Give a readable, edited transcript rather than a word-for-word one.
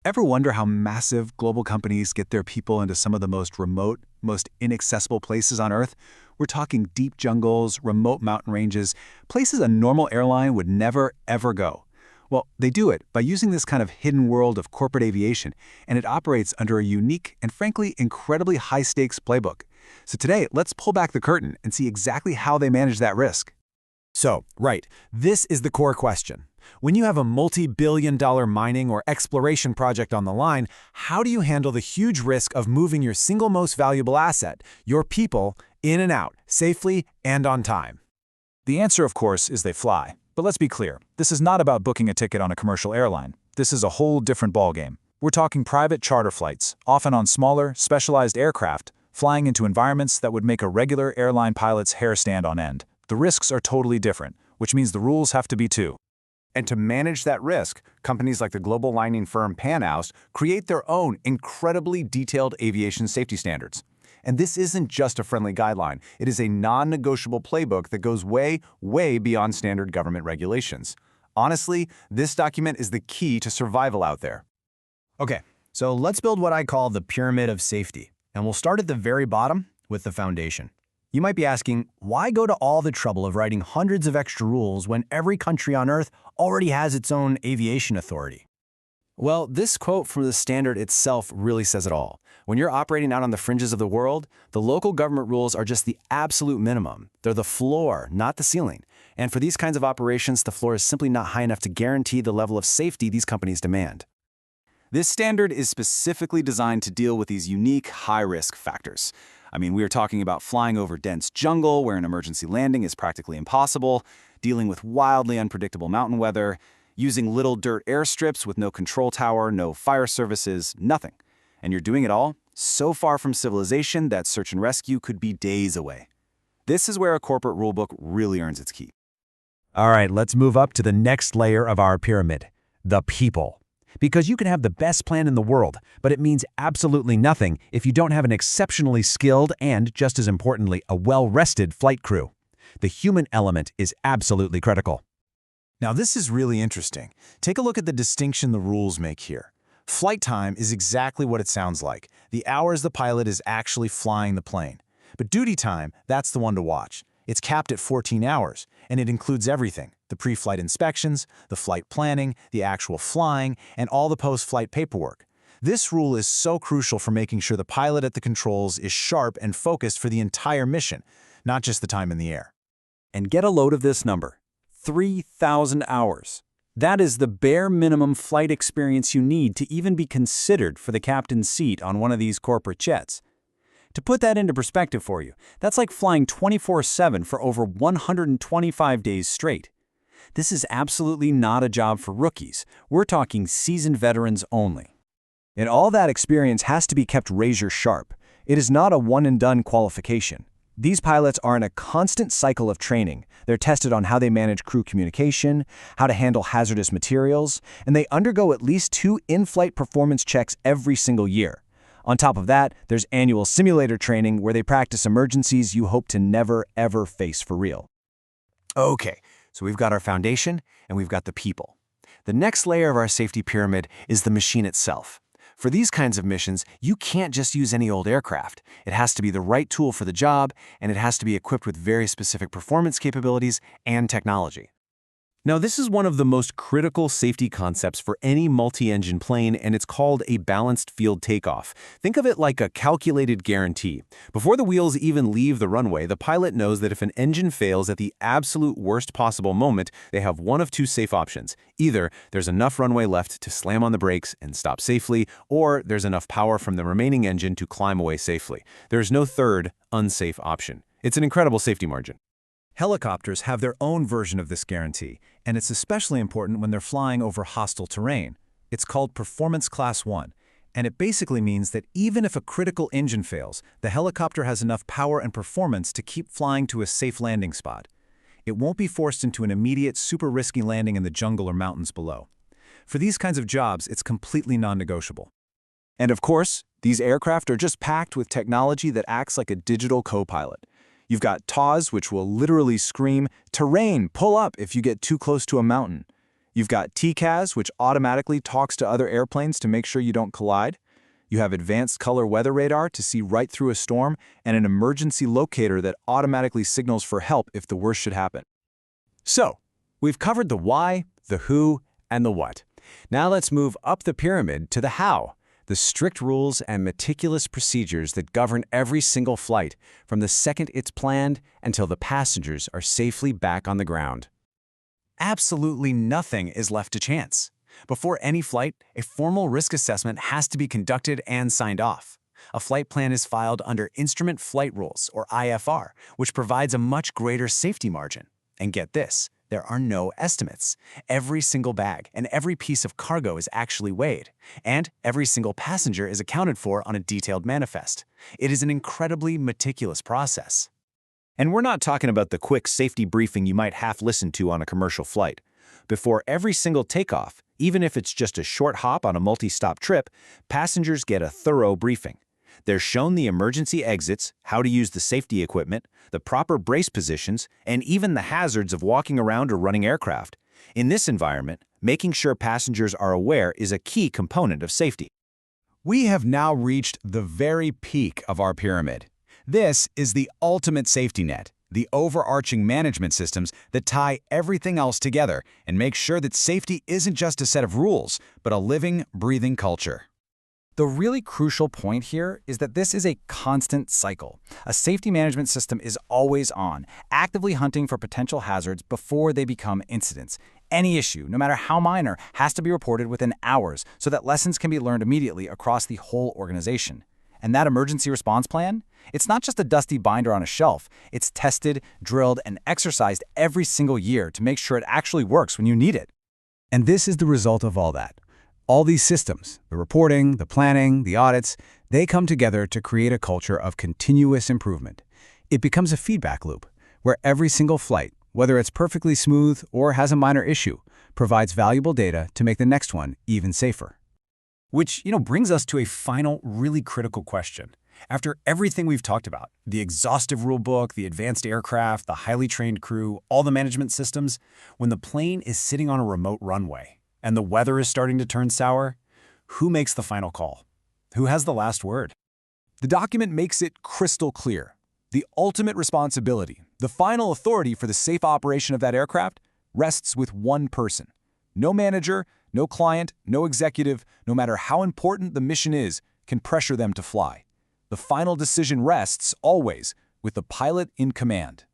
Ever wonder how massive global companies get their people into some of the most remote, most inaccessible places on Earth? We're talking deep jungles, remote mountain ranges, places a normal airline would never, ever go. Well, they do it by using this kind of hidden world of corporate aviation, and it operates under a unique and frankly incredibly high-stakes playbook. So today, let's pull back the curtain and see exactly how they manage that risk. Right, this is the core question. When you have a multi-billion-dollar mining or exploration project on the line, how do you handle the huge risk of moving your single most valuable asset, your people, in and out, safely and on time? The answer, of course, is they fly. But let's be clear, this is not about booking a ticket on a commercial airline. This is a whole different ballgame. We're talking private charter flights, often on smaller, specialized aircraft, flying into environments that would make a regular airline pilot's hair stand on end. The risks are totally different, which means the rules have to be too. And to manage that risk, companies like the global mining firm PanAust create their own incredibly detailed aviation safety standards. And this isn't just a friendly guideline. It is a non-negotiable playbook that goes way, way beyond standard government regulations. Honestly, this document is the key to survival out there. Okay, so let's build what I call the pyramid of safety. And we'll start at the very bottom with the foundation. You might be asking, why go to all the trouble of writing hundreds of extra rules when every country on Earth already has its own aviation authority? Well, this quote from the standard itself really says it all. When you're operating out on the fringes of the world, the local government rules are just the absolute minimum. They're the floor, not the ceiling. And for these kinds of operations, the floor is simply not high enough to guarantee the level of safety these companies demand. This standard is specifically designed to deal with these unique, high-risk factors. We are talking about flying over dense jungle where an emergency landing is practically impossible, dealing with wildly unpredictable mountain weather, using little dirt airstrips with no control tower, no fire services, nothing. And you're doing it all so far from civilization that search and rescue could be days away. This is where a corporate rulebook really earns its keep. All right, let's move up to the next layer of our pyramid, the people. Because you can have the best plan in the world, but it means absolutely nothing if you don't have an exceptionally skilled and, just as importantly, a well-rested flight crew. The human element is absolutely critical. Now, this is really interesting. Take a look at the distinction the rules make here. Flight time is exactly what it sounds like, the hours the pilot is actually flying the plane. But duty time, that's the one to watch. It's capped at 14 hours, and it includes everything: the pre-flight inspections, the flight planning, the actual flying, and all the post-flight paperwork. This rule is so crucial for making sure the pilot at the controls is sharp and focused for the entire mission, not just the time in the air. And get a load of this number: 3,000 hours. That is the bare minimum flight experience you need to even be considered for the captain's seat on one of these corporate jets. To put that into perspective for you, that's like flying 24/7 for over 125 days straight. This is absolutely not a job for rookies. We're talking seasoned veterans only. And all that experience has to be kept razor sharp. It is not a one-and-done qualification. These pilots are in a constant cycle of training. They're tested on how they manage crew communication, how to handle hazardous materials, and they undergo at least 2 in-flight performance checks every single year. On top of that, there's annual simulator training where they practice emergencies you hope to never, ever face for real. Okay, so we've got our foundation and we've got the people. The next layer of our safety pyramid is the machine itself. For these kinds of missions, you can't just use any old aircraft. It has to be the right tool for the job, and it has to be equipped with very specific performance capabilities and technology. Now, this is one of the most critical safety concepts for any multi-engine plane, and it's called a balanced field takeoff. Think of it like a calculated guarantee. Before the wheels even leave the runway, the pilot knows that if an engine fails at the absolute worst possible moment, they have one of 2 safe options. Either there's enough runway left to slam on the brakes and stop safely, or there's enough power from the remaining engine to climb away safely. There's no third, unsafe option. It's an incredible safety margin. Helicopters have their own version of this guarantee, and it's especially important when they're flying over hostile terrain. It's called Performance Class 1, and it basically means that even if a critical engine fails, the helicopter has enough power and performance to keep flying to a safe landing spot. It won't be forced into an immediate, super risky landing in the jungle or mountains below. For these kinds of jobs, it's completely non-negotiable. And of course, these aircraft are just packed with technology that acts like a digital co-pilot. You've got TAWs, which will literally scream, "Terrain, pull up," if you get too close to a mountain. You've got TCAS, which automatically talks to other airplanes to make sure you don't collide. You have advanced color weather radar to see right through a storm, and an emergency locator that automatically signals for help if the worst should happen. So, we've covered the why, the who, and the what. Now let's move up the pyramid to the how, the strict rules and meticulous procedures that govern every single flight, from the second it's planned until the passengers are safely back on the ground. Absolutely nothing is left to chance. Before any flight, a formal risk assessment has to be conducted and signed off. A flight plan is filed under Instrument Flight Rules, or IFR, which provides a much greater safety margin. And get this, there are no estimates. Every single bag and every piece of cargo is actually weighed, and every single passenger is accounted for on a detailed manifest. It is an incredibly meticulous process. And we're not talking about the quick safety briefing you might half listen to on a commercial flight. Before every single takeoff, even if it's just a short hop on a multi-stop trip, passengers get a thorough briefing. They're shown the emergency exits, how to use the safety equipment, the proper brace positions, and even the hazards of walking around or running aircraft. In this environment, making sure passengers are aware is a key component of safety. We have now reached the very peak of our pyramid. This is the ultimate safety net, the overarching management systems that tie everything else together and make sure that safety isn't just a set of rules, but a living, breathing culture. The really crucial point here is that this is a constant cycle. A safety management system is always on, actively hunting for potential hazards before they become incidents. Any issue, no matter how minor, has to be reported within hours so that lessons can be learned immediately across the whole organization. And that emergency response plan? It's not just a dusty binder on a shelf. It's tested, drilled, and exercised every single year to make sure it actually works when you need it. And this is the result of all that. All these systems, the reporting, the planning, the audits, they come together to create a culture of continuous improvement. It becomes a feedback loop where every single flight, whether it's perfectly smooth or has a minor issue, provides valuable data to make the next one even safer. Which, brings us to a final, really critical question. After everything we've talked about, the exhaustive rulebook, the advanced aircraft, the highly trained crew, all the management systems, when the plane is sitting on a remote runway and the weather is starting to turn sour, who makes the final call? Who has the last word? The document makes it crystal clear. The ultimate responsibility, the final authority for the safe operation of that aircraft, rests with one person. No manager, no client, no executive, no matter how important the mission is, can pressure them to fly. The final decision rests, always, with the pilot in command.